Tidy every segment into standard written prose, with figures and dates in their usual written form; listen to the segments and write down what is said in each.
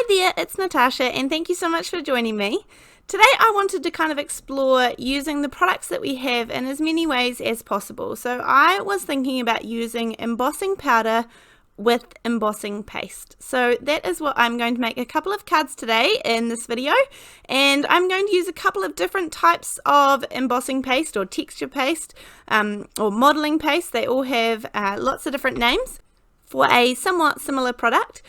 Hi there, it's Natasha and thank you so much for joining me. Today I wanted to kind of explore using the products that we have in as many ways as possible. So I was thinking about using embossing powder with embossing paste. So that is what I'm going to make a couple of cards today in this video, and I'm going to use a couple of different types of embossing paste or texture paste or modeling paste. They all have lots of different names for a somewhat similar product.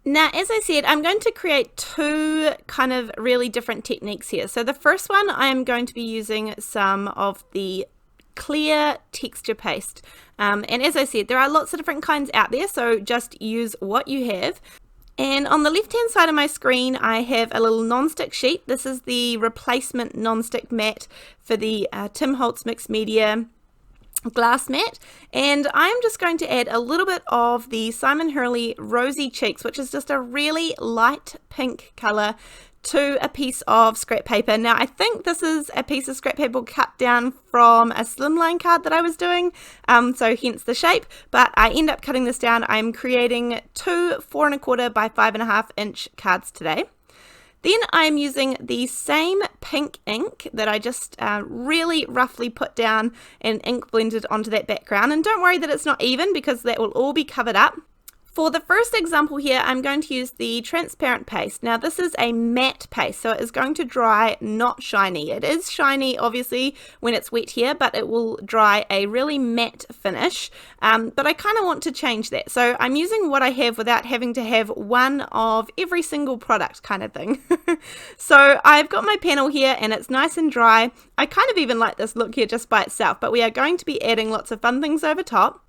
Now, as I said, I'm going to create two kind of really different techniques here. So the first one, I am going to be using some of the clear texture paste. And as I said, there are lots of different kinds out there, so just use what you have. And on the left-hand side of my screen, I have a little non-stick sheet. This is the replacement non-stick mat for the Tim Holtz Mixed Media glass mat, and I'm just going to add a little bit of the Simon Hurley Rosy Cheeks, which is just a really light pink color, to a piece of scrap paper. Now I think this is a piece of scrap paper cut down from a slimline card that I was doing, so hence the shape, but I end up cutting this down. I'm creating two 4 1/4 by 5.5 inch cards today. Then I'm using the same pink ink that I just really roughly put down and ink blended onto that background. And don't worry that it's not even, because that will all be covered up. For the first example here, I'm going to use the transparent paste. Now this is a matte paste, so it is going to dry not shiny. It is shiny obviously when it's wet here, but it will dry a really matte finish. But I kind of want to change that. So I'm using what I have without having to have one of every single product kind of thing. So I've got my panel here and it's nice and dry. I kind of even like this look here just by itself, but we are going to be adding lots of fun things over top.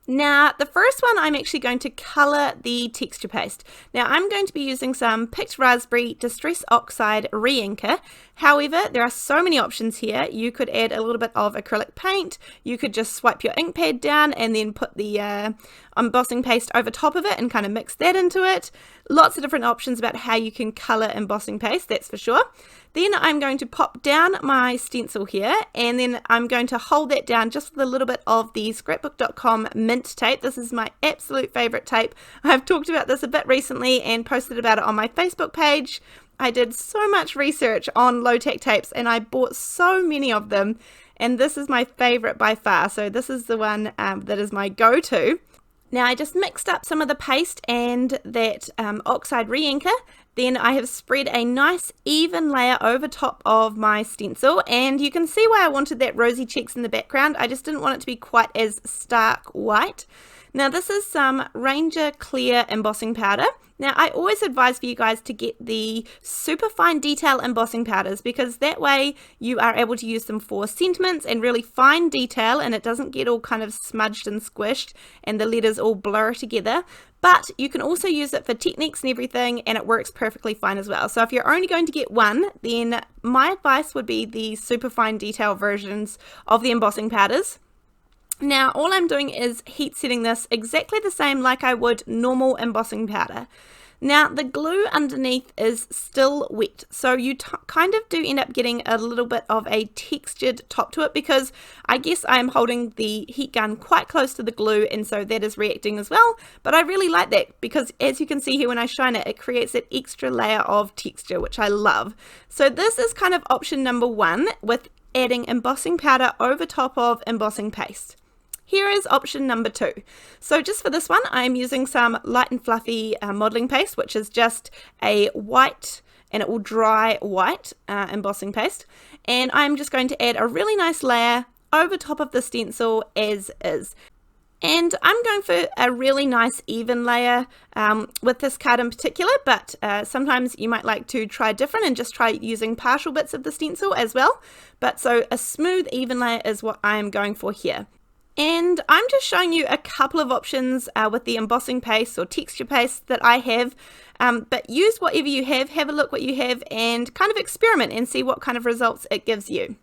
Now, the first one, I'm actually going to colour the texture paste. Now, I'm going to be using some Picked Raspberry Distress Oxide Reinker. However, there are so many options here. You could add a little bit of acrylic paint. You could just swipe your ink pad down and then put the embossing paste over top of it and kind of mix that into it. Lots of different options about how you can colour embossing paste, that's for sure. Then I'm going to pop down my stencil here, and then I'm going to hold that down just with a little bit of the scrapbook.com mint tape. This is my absolute favourite tape. I've talked about this a bit recently and posted about it on my Facebook page. I did so much research on low-tack tapes and I bought so many of them, and this is my favourite by far. So this is the one that is my go-to. Now I just mixed up some of the paste and that Oxide Reinker. Then I have spread a nice even layer over top of my stencil, and you can see why I wanted that rosy cheeks in the background. I just didn't want it to be quite as stark white. Now this is some Ranger Clear embossing powder. Now I always advise for you guys to get the super fine detail embossing powders, because that way you are able to use them for sentiments and really fine detail, and it doesn't get all kind of smudged and squished and the letters all blur together. But you can also use it for techniques and everything, and it works perfectly fine as well. So if you're only going to get one, then my advice would be the super fine detail versions of the embossing powders. Now all I'm doing is heat setting this exactly the same like I would normal embossing powder. Now the glue underneath is still wet, so you kind of do end up getting a little bit of a textured top to it, because I guess I'm holding the heat gun quite close to the glue, and so that is reacting as well. But I really like that, because as you can see here when I shine it, it creates that extra layer of texture, which I love. So this is kind of option number one, with adding embossing powder over top of embossing paste. Here is option number two. So just for this one, I'm using some light and fluffy modeling paste, which is just a white, and it will dry white embossing paste. And I'm just going to add a really nice layer over top of the stencil as is. And I'm going for a really nice even layer with this card in particular, but sometimes you might like to try different and just try using partial bits of the stencil as well. But so a smooth even layer is what I am going for here. And I'm just showing you a couple of options with the embossing paste or texture paste that I have, but use whatever you have a look what you have, and kind of experiment and see what kind of results it gives you.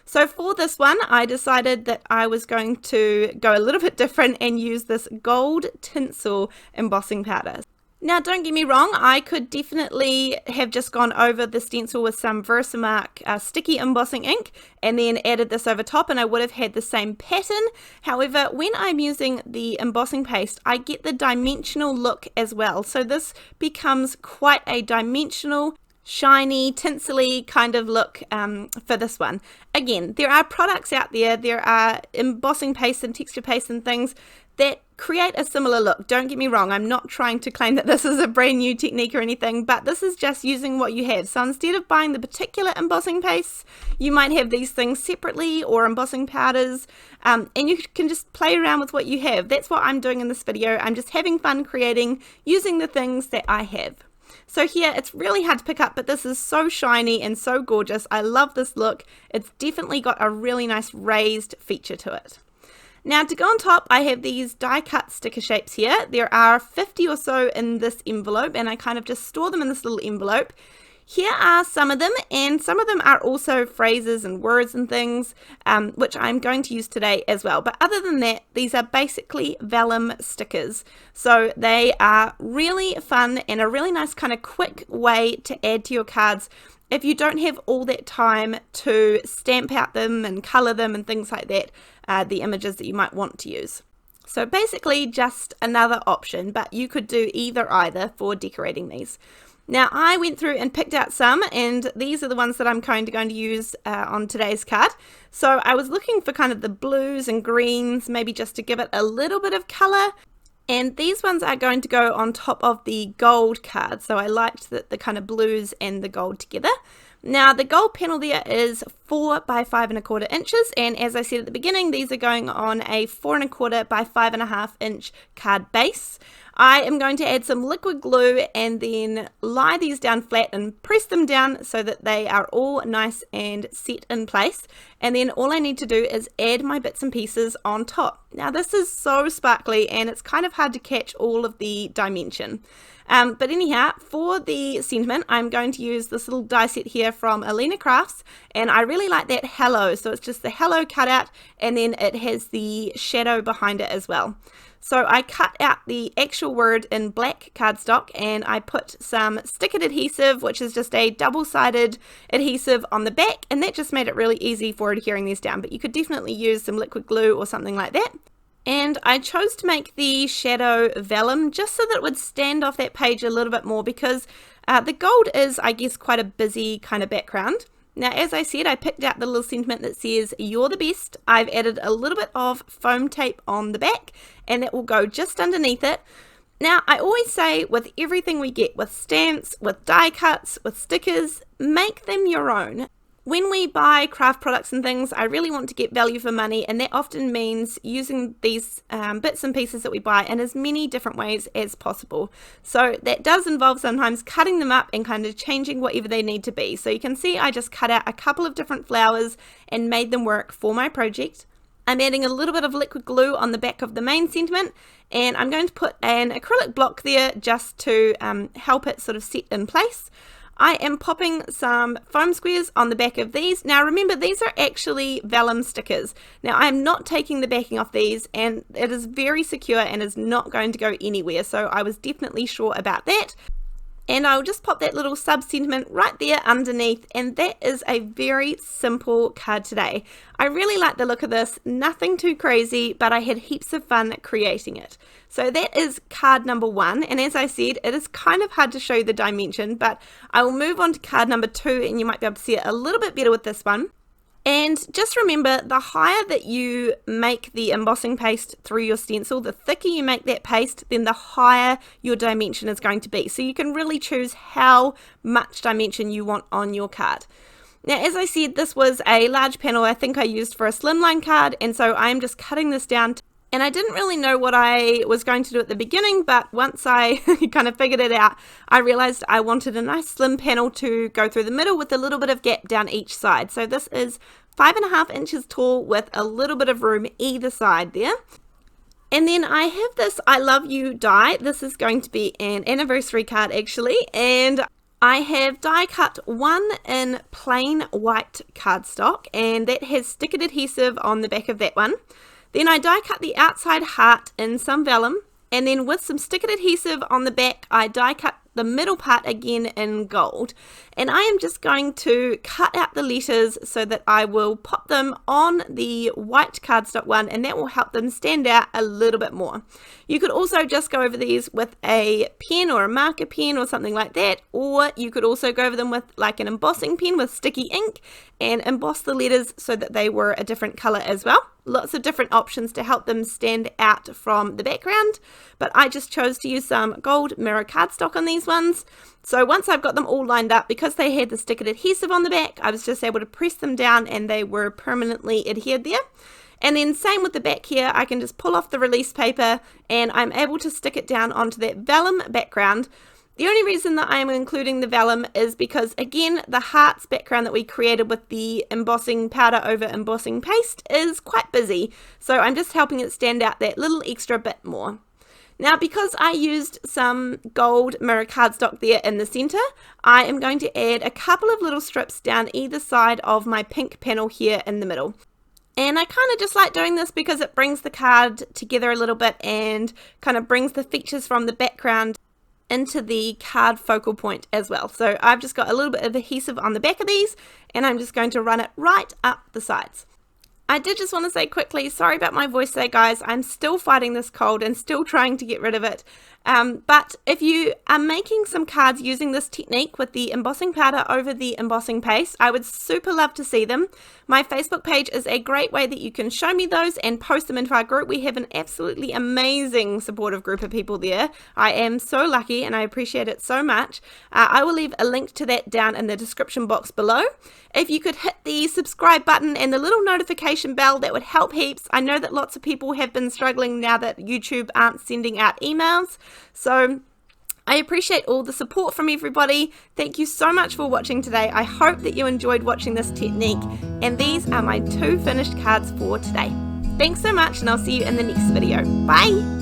So for this one, I decided that I was going to go a little bit different and use this gold tinsel embossing powder. Now, don't get me wrong, I could definitely have just gone over the stencil with some Versamark sticky embossing ink and then added this over top, and I would have had the same pattern. However, when I'm using the embossing paste, I get the dimensional look as well. So this becomes quite a dimensional, shiny, tinsely kind of look for this one. Again, there are products out there, there are embossing paste and texture paste and things that create a similar look. Don't get me wrong, I'm not trying to claim that this is a brand new technique or anything, but this is just using what you have. So instead of buying the particular embossing paste, you might have these things separately or embossing powders, and you can just play around with what you have. That's what I'm doing in this video. I'm just having fun creating using the things that I have. So here, it's really hard to pick up, but this is so shiny and so gorgeous. I love this look. It's definitely got a really nice raised feature to it. Now, to go on top, I have these die cut sticker shapes here. There are 50 or so in this envelope, and I kind of just store them in this little envelope. Here are some of them, and some of them are also phrases and words and things, which I'm going to use today as well. But other than that, these are basically vellum stickers. So they are really fun and a really nice kind of quick way to add to your cards if you don't have all that time to stamp out them and color them and things like that, the images that you might want to use. So basically just another option, but you could do either for decorating these. Now, I went through and picked out some, and these are the ones that I'm going to use on today's card. So I was looking for kind of the blues and greens, maybe just to give it a little bit of color. And these ones are going to go on top of the gold card. So I liked the kind of blues and the gold together. Now, the gold panel there is 4 by 5¼ inches, and as I said at the beginning, these are going on a 4¼ by 5½ inch card base. I am going to add some liquid glue and then lie these down flat and press them down so that they are all nice and set in place. And then all I need to do is add my bits and pieces on top. Now, this is so sparkly and it's kind of hard to catch all of the dimension. But anyhow, for the sentiment, I'm going to use this little die set here from Alina Crafts, and I really like that hello. So it's just the hello cutout, and then it has the shadow behind it as well. So I cut out the actual word in black cardstock, and I put some stickered adhesive, which is just a double-sided adhesive on the back, and that just made it really easy for adhering these down. But you could definitely use some liquid glue or something like that. And I chose to make the shadow vellum just so that it would stand off that page a little bit more, because the gold is, I guess, quite a busy kind of background. Now, as I said, I picked out the little sentiment that says, "You're the best." I've added a little bit of foam tape on the back, and that will go just underneath it. Now, I always say with everything we get, with stamps, with die cuts, with stickers, make them your own. When we buy craft products and things, I really want to get value for money, and that often means using these bits and pieces that we buy in as many different ways as possible. So that does involve sometimes cutting them up and kind of changing whatever they need to be. So you can see I just cut out a couple of different flowers and made them work for my project. I'm adding a little bit of liquid glue on the back of the main sentiment, and I'm going to put an acrylic block there just to help it sort of set in place. I am popping some foam squares on the back of these. Now remember, these are actually vellum stickers. Now I'm not taking the backing off these, and it is very secure and is not going to go anywhere, so I was definitely sure about that. And I'll just pop that little sub sentiment right there underneath, and that is a very simple card today. I really like the look of this, nothing too crazy, but I had heaps of fun creating it. So that is card number 1, and as I said, it is kind of hard to show you the dimension, but I will move on to card number 2, and you might be able to see it a little bit better with this one. And just remember, the higher that you make the embossing paste through your stencil, the thicker you make that paste, then the higher your dimension is going to be. So you can really choose how much dimension you want on your card. Now, as I said, this was a large panel I think I used for a slimline card, and so I'm just cutting this down. And I didn't really know what I was going to do at the beginning, but once I kind of figured it out, I realized I wanted a nice slim panel to go through the middle with a little bit of gap down each side. So this is 5½ inches tall with a little bit of room either side there. And then I have this I Love You die. This is going to be an anniversary card actually, and I have die cut one in plain white cardstock, and that has stickered adhesive on the back of that one. Then I die cut the outside heart in some vellum, And then with some stickered adhesive on the back, I die cut the middle part again in gold. And I am just going to cut out the letters so that I will pop them on the white cardstock one, and that will help them stand out a little bit more. You could also just go over these with a pen or a marker pen or something like that, or you could also go over them with like an embossing pen with sticky ink and emboss the letters so that they were a different color as well. Lots of different options to help them stand out from the background, but I just chose to use some gold mirror cardstock on these ones. So once I've got them all lined up, because they had the stickered adhesive on the back, I was just able to press them down and they were permanently adhered there. And then same with the back here, I can just pull off the release paper and I'm able to stick it down onto that vellum background. The only reason that I am including the vellum is because, again, the hearts background that we created with the embossing powder over embossing paste is quite busy. So I'm just helping it stand out that little extra bit more. Now, because I used some gold mirror cardstock there in the center, I am going to add a couple of little strips down either side of my pink panel here in the middle. And I kind of just like doing this because it brings the card together a little bit and kind of brings the features from the background into the card focal point as well. So I've just got a little bit of adhesive on the back of these and I'm just going to run it right up the sides. I did just want to say quickly, sorry about my voice there guys, I'm still fighting this cold and still trying to get rid of it. But if you are making some cards using this technique with the embossing powder over the embossing paste, I would super love to see them. My Facebook page is a great way that you can show me those and post them into our group. We have an absolutely amazing supportive group of people there. I am so lucky and I appreciate it so much. I will leave a link to that down in the description box below. If you could hit the subscribe button and the little notification bell, that would help heaps. I know that lots of people have been struggling now that YouTube aren't sending out emails. So I appreciate all the support from everybody. Thank you so much for watching today. I hope that you enjoyed watching this technique. And these are my 2 finished cards for today. Thanks so much and I'll see you in the next video. Bye!